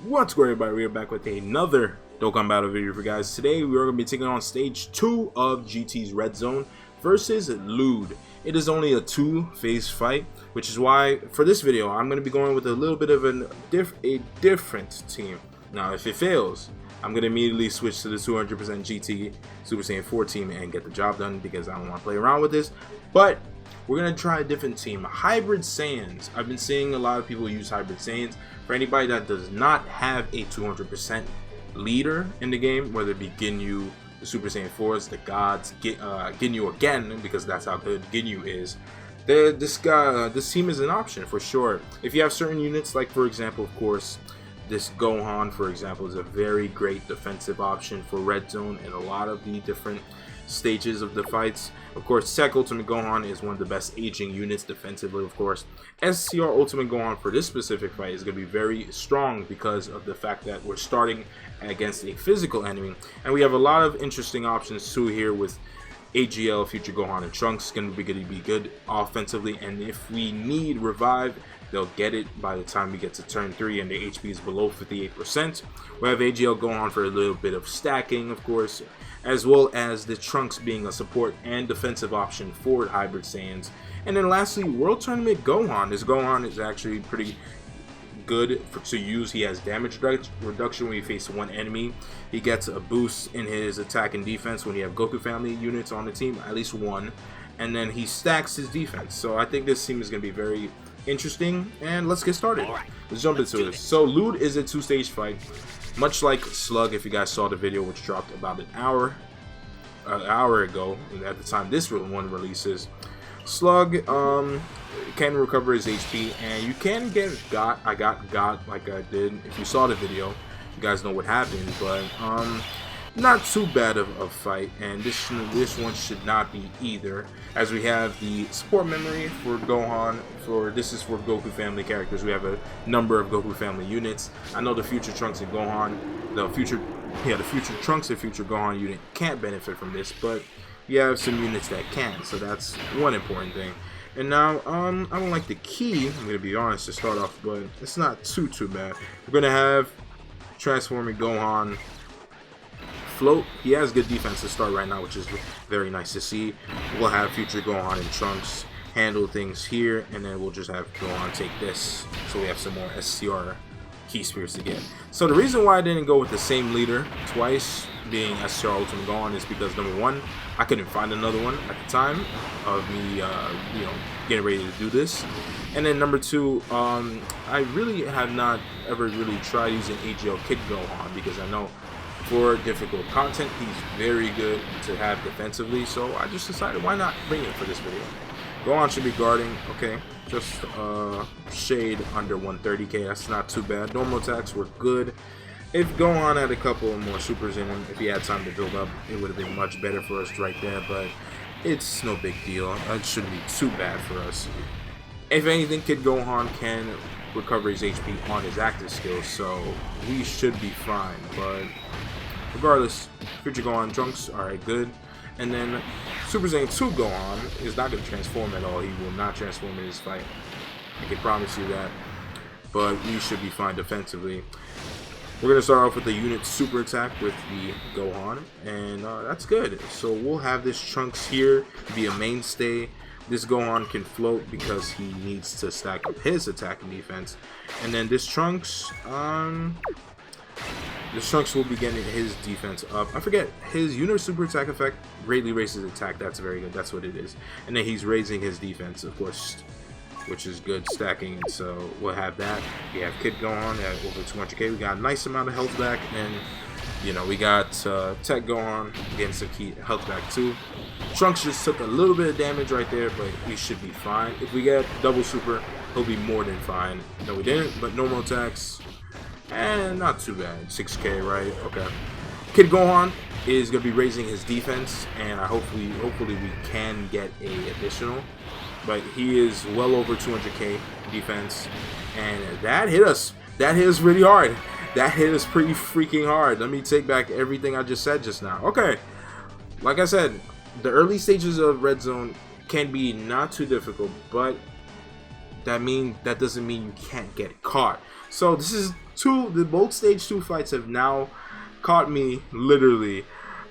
What's going on, everybody? We're back with another Dokkan battle video for you guys. Today we are going to be taking on stage 2 of GT's Red Zone versus LUUD. It is only a 2-phase fight, which is why for this video I'm going to be going with a little bit of a different team. Now if it fails, I'm going to immediately switch to the 200% GT Super Saiyan 4 team and get the job done because I don't want to play around with this. But we're going to try a different team, Hybrid Saiyans. I've been seeing a lot of people use Hybrid Saiyans. For anybody that does not have a 200% leader in the game, whether it be Ginyu, the Super Saiyan 4s, the gods, Ginyu again, because that's how good Ginyu is, this team is an option for sure. If you have certain units, like for example, of course, this Gohan, for example, is a very great defensive option for Red Zone in a lot of the different stages of the fights. Of course, Tech Ultimate Gohan is one of the best aging units defensively, of course. SCR Ultimate Gohan for this specific fight is going to be very strong because of the fact that we're starting against a physical enemy. And we have a lot of interesting options too here with AGL, Future Gohan, and Trunks. Going to be good offensively. And if we need revive, they'll get it by the time we get to turn 3 and the HP is below 58%. We have AGL Gohan for a little bit of stacking, of course, as well as the Trunks being a support and defensive option for Hybrid Saiyans. And then lastly, World Tournament Gohan. This Gohan is actually pretty good to use. He has damage reduction when you face one enemy. He gets a boost in his attack and defense when you have Goku family units on the team, at least one. And then he stacks his defense. So I think this team is going to be very interesting, and let's get started. Let's jump into it. So LUUD is a 2-stage fight, much like Slug. If you guys saw the video, which dropped about an hour ago, at the time this one releases, Slug can recover his HP, and you can get got like I did. If you saw the video, you guys know what happened, but not too bad of a fight, and this one should not be either, as we have the support memory for Gohan. This is for Goku family characters. We have a number of Goku family units. I know the Future Trunks and Gohan, the future Trunks and Future Gohan unit can't benefit from this, but you have some units that can, so that's one important thing. And now I don't like the key, I'm gonna be honest to start off, but it's not too bad. We're gonna have transforming Gohan float. He has good defense to start right now, which is very nice to see. We'll have Future Gohan and Trunks handle things here, and then we'll just have Gohan take this, so we have some more SCR key spheres to get. So the reason why I didn't go with the same leader twice, being SCR Ultimate Gohan, is because number one, I couldn't find another one at the time of me getting ready to do this, and then number two, I really have not ever really tried using AGL Kid Gohan, because I know for difficult content he's very good to have defensively, so I just decided why not bring it for this video. Gohan should be guarding, okay, just shade under 130k, that's not too bad. Normal attacks were good. If Gohan had a couple more supers in him, if he had time to build up, it would have been much better for us right there, but it's no big deal. It shouldn't be too bad for us. If anything, Kid Gohan can recover his HP on his active skills, so we should be fine. But regardless, Future Gohan, Trunks, alright, good. And then Super Saiyan 2 Gohan is not going to transform at all. He will not transform in this fight, I can promise you that. But we should be fine defensively. We're going to start off with the unit super attack with the Gohan, and that's good. So we'll have this Trunks here be a mainstay. This Gohan can float because he needs to stack up his attack and defense. And then this Trunks will be getting his defense up. I forget, his unit super attack effect greatly raises attack. That's very good. That's what it is. And then he's raising his defense, of course, which is good stacking. So we'll have that. We have Kid Gohan at over 200k. We got a nice amount of health back, and we got Tech Gohan getting some key health back too. Trunks just took a little bit of damage right there, but he should be fine. If we get double super, he'll be more than fine. No, we didn't, but normal attacks, and not too bad. 6k, right? Okay. Kid Gohan is gonna be raising his defense, and hopefully we can get a additional. But he is well over 200k defense, and that hit us. That hit us really hard. That hit us pretty freaking hard. Let me take back everything I just said just now. Okay, like I said, the early stages of Red Zone can be not too difficult, but that doesn't mean you can't get caught. So this is both stage 2 fights have now caught me literally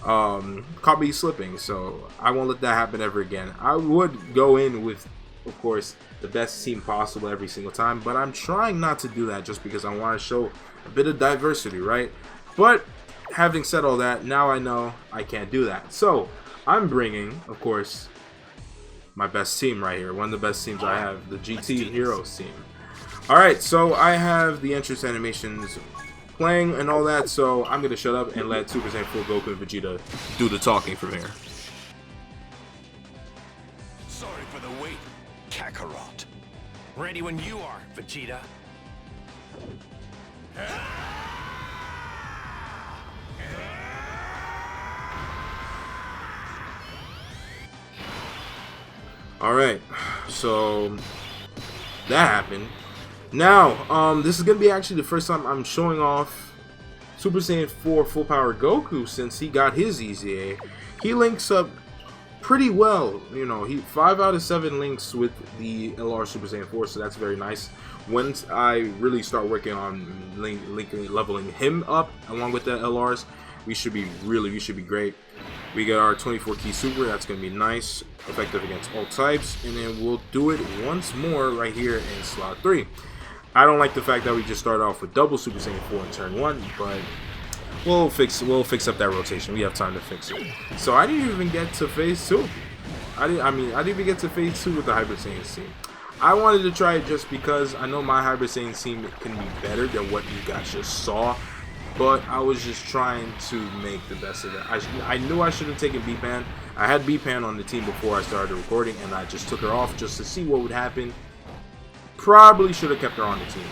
caught me slipping, so I won't let that happen ever again. I would go in with, of course, the best team possible every single time, but I'm trying not to do that just because I want to show a bit of diversity, right? But having said all that, now I know I can't do that, so I'm bringing, of course, my best team right here, one of the best teams I have, the GT Heroes team. Alright, so I have the entrance animations playing and all that, so I'm gonna shut up and let Super Saiyan 4 Goku and Vegeta do the talking from here. Sorry for the wait, Kakarot. Ready when you are, Vegeta. Alright, so that happened. Now, this is going to be actually the first time I'm showing off Super Saiyan 4 Full Power Goku since he got his EZA. He links up pretty well, you know, 5 out of 7 links with the LR Super Saiyan 4, so that's very nice. Once I really start working on leveling him up along with the LRs, we should be great. We got our 24 key super, that's going to be nice, effective against all types, and then we'll do it once more right here in slot 3. I don't like the fact that we just started off with double Super Saiyan 4 in turn 1, but we'll fix up that rotation. We have time to fix it. So I didn't even get to phase 2. I didn't even get to phase 2 with the Hyper Saiyan team. I wanted to try it just because I know my Hyper Saiyan team can be better than what you guys just saw, but I was just trying to make the best of it. I knew I should have taken B-Pan. I had B-Pan on the team before I started recording, and I just took her off just to see what would happen. Probably should have kept her on the team,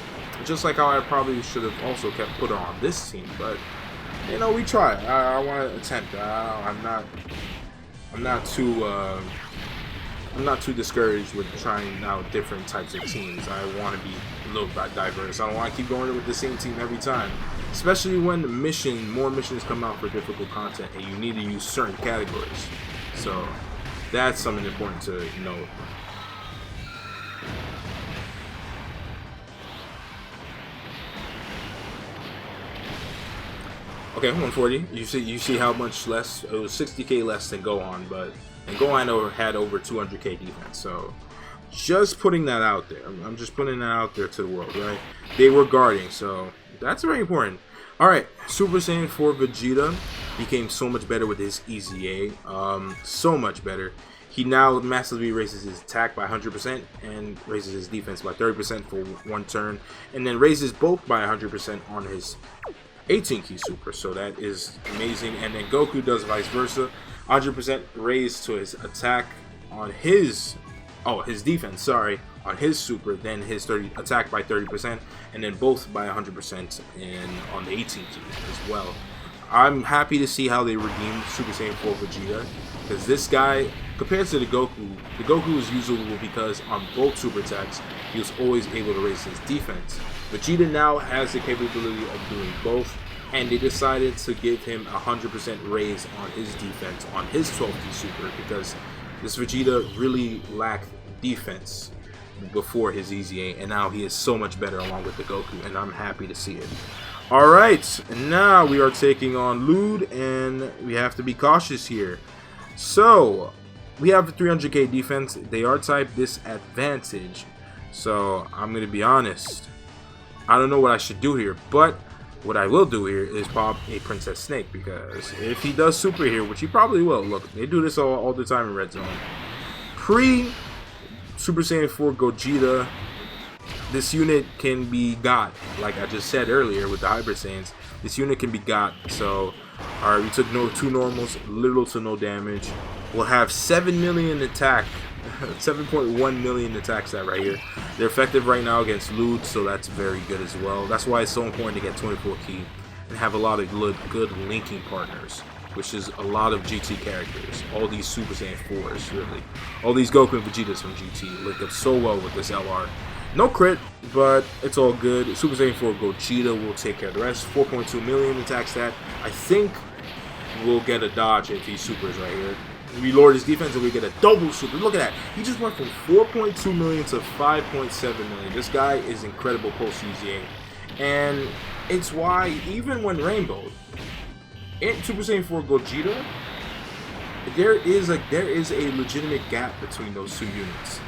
just like how I probably should have also put her on this team. But you know, we try. I want to attempt. I'm not too discouraged with trying out different types of teams. I want to be a little bit diverse. I don't want to keep going with the same team every time, especially when more missions come out for difficult content and you need to use certain categories. So that's something important to note. Okay, 140. You see how much less? It was 60k less than Gohan, and Gohan had over 200k defense. So just putting that out there. I'm just putting that out there to the world, right? They were guarding, so that's very important. All right, Super Saiyan 4 Vegeta became so much better with his EZA. So much better. He now massively raises his attack by 100% and raises his defense by 30% for one turn, and then raises both by 100% on his 18 key super, so that is amazing. And then Goku does vice versa, 100% raise to his attack on his defense, sorry, on his super, then his attack by 30%, and then both by 100% and on the 18 key as well. I'm happy to see how they redeemed Super Saiyan 4 Vegeta, because this guy, compared to the Goku is usable because on both super attacks he was always able to raise his defense. Vegeta now has the capability of doing both, and they decided to give him 100% raise on his defense on his 12th super, because this Vegeta really lacked defense before his EZA, and now he is so much better along with the Goku, and I'm happy to see it. Alright, and now we are taking on LUUD, and we have to be cautious here. So, we have 300k defense. They are type disadvantage, so I'm going to be honest. I don't know what I should do here, but what I will do here is pop a Princess Snake, because if he does super here, which he probably will, look, they do this all the time in Red Zone. Pre-Super Saiyan 4 Gogeta, this unit can be got, like I just said earlier with the Hyper Saiyans, this unit can be got. So, alright, we took 2 normals, little to no damage. We'll have 7 million attack, 7.1 million attack stat right here. They're effective right now against LUUD, so that's very good as well. That's why it's so important to get 24 key and have a lot of good linking partners, which is a lot of GT characters. All these Super Saiyan 4s, really. All these Goku and Vegetas from GT link up so well with this LR. No crit, but it's all good. Super Saiyan 4 Gogeta will take care of the rest. 4.2 million attack stat. I think we'll get a dodge if he supers right here. We lowered his defense and we get a double super. Look at that. He just went from 4.2 million to 5.7 million. This guy is incredible post EZA. And it's why even when Rainbow in Super Saiyan 4 Gogeta, there is a legitimate gap between those two units.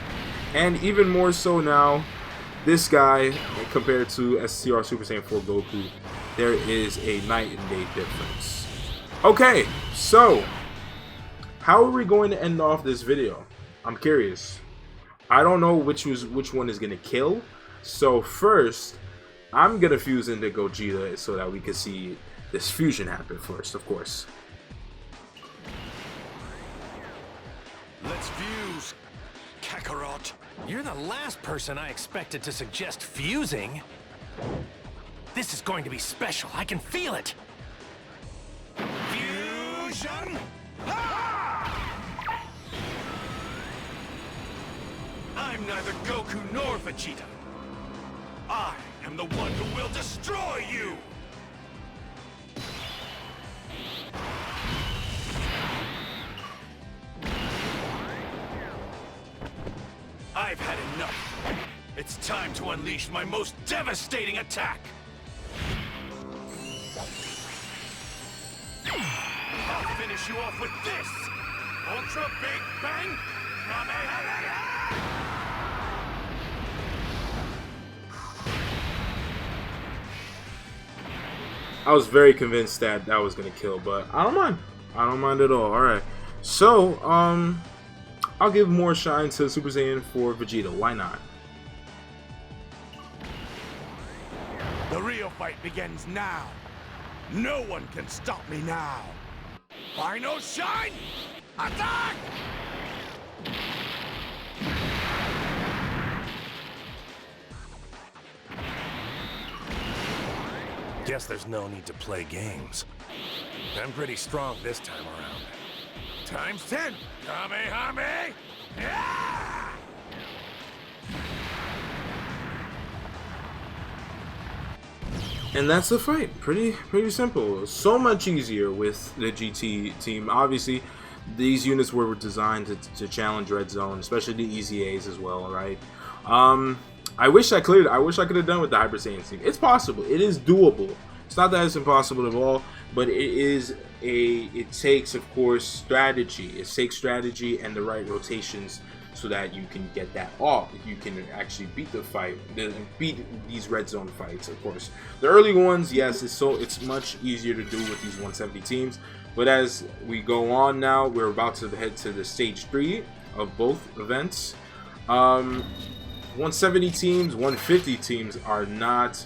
And even more so now, this guy compared to STR Super Saiyan 4 Goku, there is a night and day difference. Okay, so how are we going to end off this video? I'm curious. I don't know which one is gonna kill. So first, I'm gonna fuse into Gogeta so that we can see this fusion happen first, of course. Let's fuse, Kakarot. You're the last person I expected to suggest fusing. This is going to be special. I can feel it. Fusion! Ha! I'm neither Goku nor Vegeta. I am the one who will destroy you! I've had enough. It's time to unleash my most devastating attack. I'll finish you off with this. Ultra Big Bang Kamehameha! I was very convinced that was gonna kill, but I don't mind. I don't mind at all. All right, so I'll give more shine to Super Saiyan 4 Vegeta. Why not? The real fight begins now. No one can stop me now. Final shine! Attack! Guess there's no need to play games. I'm pretty strong this time around. Times 10! Kamehameha! Yeah! And that's the fight. Pretty simple. So much easier with the GT team. Obviously, these units were designed to challenge Red Zone, especially the EZAs as well, right? I wish I could have done with the Hyper Saiyan team. It's possible. It is doable. It's not that it's impossible at all, but it takes, of course, strategy. It takes strategy and the right rotations so that you can get that off. You can actually beat the fight, beat these Red Zone fights, of course. The early ones, yes, it's much easier to do with these 170 teams. But as we go on now, we're about to head to the stage 3 of both events. 170 teams, 150 teams are not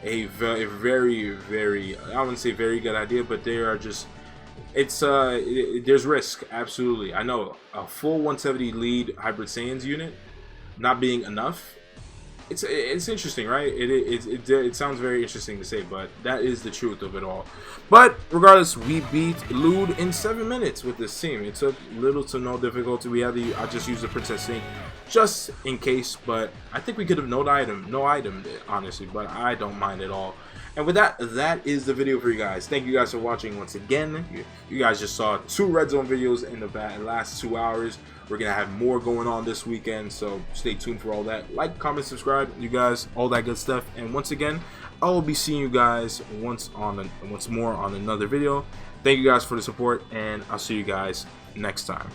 a very, I wouldn't say very good idea, but they are just, there's risk, absolutely. I know a full 170 lead Hybrid Saiyans unit not being enough, it's interesting, right? It sounds very interesting to say, but that is the truth of it all. But regardless, we beat LUUD in 7 minutes with this team. It took little to no difficulty. I just used the Princess Sync just in case, but I think we could have no item honestly, but I don't mind at all. And with that, that is the video for you guys. Thank you guys for watching once again. You guys just saw 2 Red Zone videos in the last 2 hours. We're going to have more going on this weekend, so stay tuned for all that. Like, comment, subscribe, you guys, all that good stuff. And once again, I will be seeing you guys once more on another video. Thank you guys for the support, and I'll see you guys next time.